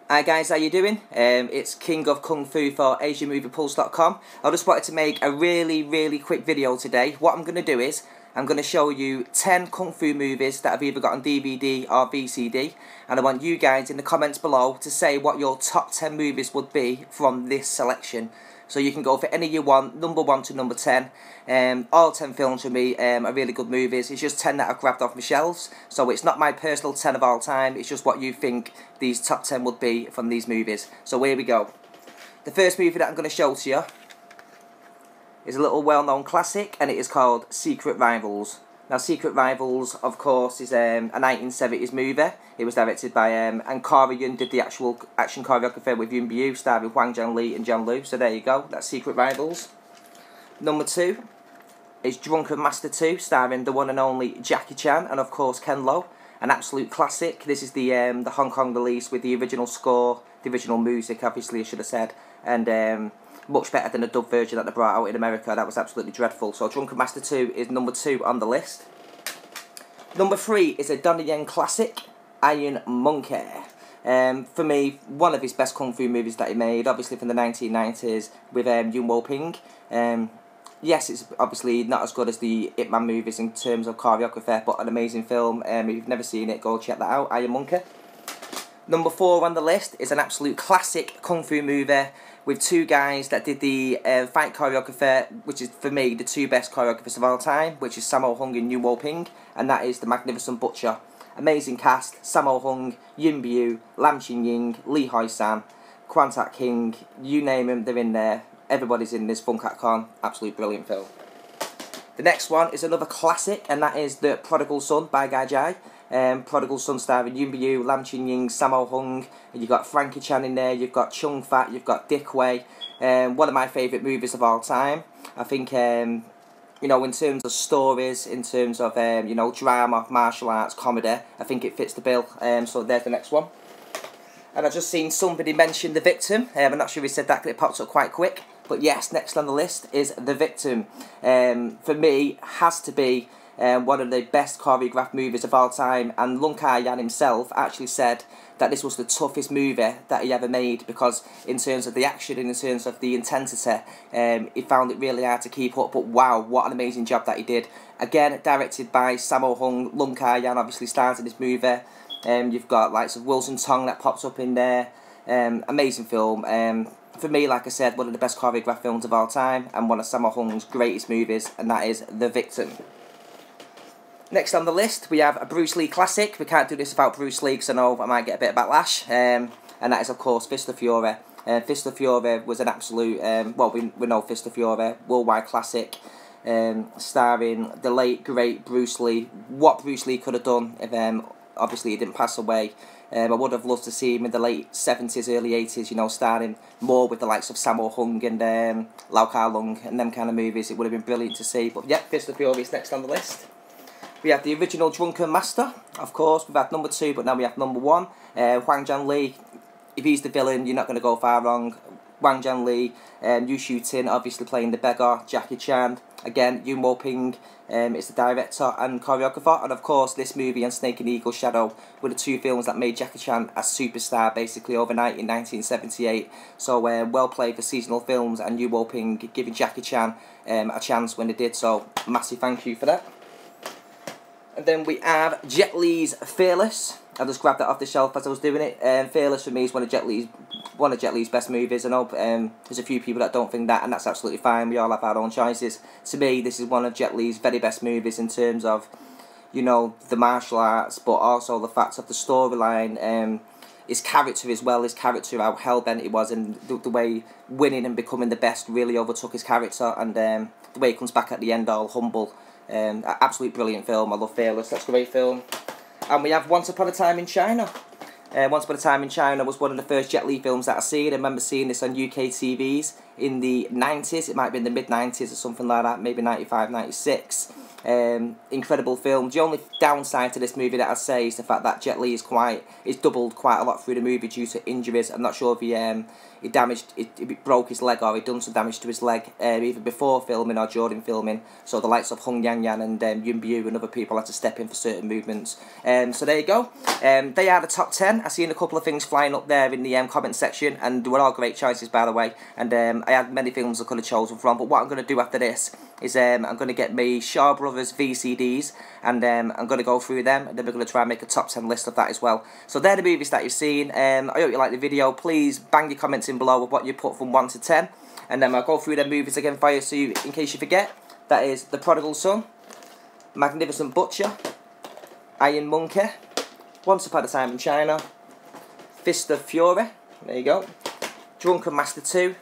Hi guys, how you doing? It's King of Kung Fu for AsianMoviePulse.com. I just wanted to make a really quick video today. What I'm going to do is, I'm going to show you 10 Kung Fu movies that I've either got on DVD or VCD. And I want you guys in the comments below to say what your top 10 movies would be from this selection. So you can go for any you want, number 1 to number 10. All 10 films for me are really good movies. It's just 10 that I've grabbed off my shelves. So it's not my personal 10 of all time. It's just what you think these top 10 would be from these movies. So here we go. The first movie that I'm going to show to you is a little well-known classic, and it is called Secret Rivals. Now, Secret Rivals, of course, is a 1970s movie. It was directed by, and Cora Yun did the actual action choreography with Yun Biu, starring Wang Jianli and John Liu. So there you go, that's Secret Rivals. Number 2 is Drunken Master 2, starring the one and only Jackie Chan and, of course, Ken Lo. An absolute classic. This is the Hong Kong release with the original score, the original music, obviously, I should have said, and much better than the dub version that they brought out in America. That was absolutely dreadful. So Drunken Master 2 is number 2 on the list. Number 3 is a Donnie Yen classic, Iron Monkey. For me, one of his best kung fu movies that he made, obviously from the 1990s with Yuen Woo-ping. Yes, it's obviously not as good as the Ip Man movies in terms of choreography, but an amazing film. If you've never seen it, go check that out, Iron Monkey. Number 4 on the list is an absolute classic kung fu movie with two guys that did the fight choreography, which is, for me, the two best choreographers of all time, which is Sammo Hung and Yuen Woo-ping, and that is The Magnificent Butcher. Amazing cast: Sammo Hung, Yun Biu, Lam Chin Ying, Lee Hoi San, Kwan Tak King, you name them, they're in there. Everybody's in this Fun Cat Con. Absolute brilliant film. The next one is another classic, and that is The Prodigal Son by Gai Jai. Prodigal Son starring Yun Biu, Lam Chin Ying, Sammo Hung, and you've got Frankie Chan in there, you've got Chung Fat, you've got Dick Wei. One of my favourite movies of all time. I think, you know, in terms of stories, in terms of, you know, drama, martial arts, comedy, I think it fits the bill. So there's the next one. And I've just seen somebody mention The Victim. I'm not sure if he said that because it popped up quite quick. But yes, next on the list is The Victim. For me, has to be one of the best choreographed movies of all time, and Lung Ka-yan himself actually said that this was the toughest movie that he ever made, because in terms of the action and in terms of the intensity, he found it really hard to keep up. But wow, what an amazing job that he did. Again, directed by Sammo Hung. Lung Ka-yan obviously stars in this movie. You've got likes of Wilson Tong that pops up in there. Amazing film. For me, like I said, one of the best choreographed films of all time, and one of Sammo Hung's greatest movies, and that is The Victim. Next on the list, we have a Bruce Lee classic. We can't do this without Bruce Lee, because I know I might get a bit of backlash. And that is, of course, Fist of Fury. Fist of Fury was an absolute, well, we know Fist of Fury, worldwide classic, starring the late, great Bruce Lee. What Bruce Lee could have done if, obviously, he didn't pass away. I would have loved to see him in the late 70s, early 80s, you know, starring more with the likes of Sammo Hung and Lau Kar Lung and them kind of movies. It would have been brilliant to see. But yeah, Fist of Fury is next on the list. We have the original Drunken Master, of course. We've had number 2, but now we have number 1. Wang Jianli, if he's the villain, you're not going to go far wrong. Wang Jianli, Yu Shu Tin, obviously playing the beggar. Jackie Chan, again, Yuen Woo-ping is the director and choreographer. And of course, this movie and Snake and Eagle's Shadow were the two films that made Jackie Chan a superstar, basically, overnight in 1978. So, well played for seasonal films, and Yuen Woo-ping giving Jackie Chan a chance when they did. So, massive thank you for that. And then we have Jet Li's Fearless. I just grabbed that off the shelf as I was doing it. Fearless for me is one of Jet Li's best movies. I know there's a few people that don't think that, and that's absolutely fine. We all have our own choices. To me, this is one of Jet Li's very best movies in terms of, you know, the martial arts, but also the fact of the storyline, his character as well. His character, how hell-bent he was, and the way winning and becoming the best really overtook his character, and the way he comes back at the end all humble. Absolute brilliant film. I love Fearless. That's a great film. And we have Once Upon a Time in China. Once Upon a Time in China was one of the first Jet Li films that I seen. I remember seeing this on UK TVs in the 90s. It might have been the mid-90s or something like that, maybe 95, 96. Incredible film. The only downside to this movie that I'd say is the fact that Jet Li is doubled quite a lot through the movie due to injuries. I'm not sure if he broke his leg or he done some damage to his leg either before filming or during filming. So the likes of Hung Yang Yan and Yun Biu and other people had to step in for certain movements. So there you go. They are the top 10. I've seen a couple of things flying up there in the comment section, and they were all great choices, by the way. And I had many films I could have chosen from. But what I'm going to do after this is I'm going to get my Shaw Brothers VCDs, and I'm going to go through them, and then we're going to try and make a top 10 list of that as well. So they're the movies that you've seen. I hope you like the video. Please bang your comments in below with what you put from 1 to 10, and then I'll go through them movies again for you, so in case you forget. That is The Prodigal Son, Magnificent Butcher, Iron Monkey, Once Upon a Time in China, Fist of Fury, there you go, Drunken Master 2,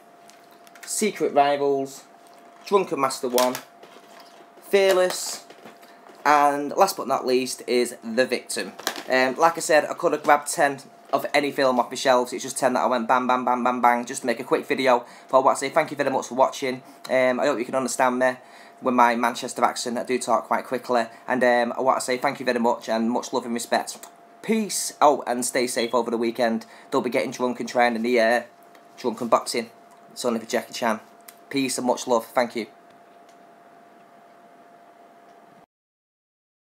Secret Rivals, Drunken Master 1, Fearless, and last but not least is The Victim. Like I said, I could have grabbed 10 of any film off my shelves. It's just 10 that I went bang, bang, bang, bang, bang, just to make a quick video. But I want to say thank you very much for watching. I hope you can understand me with my Manchester accent. I do talk quite quickly. And I want to say thank you very much, and much love and respect. Peace. Oh, and stay safe over the weekend. Don't be getting drunk and training the drunken boxing. It's only for Jackie Chan. Peace and much love. Thank you.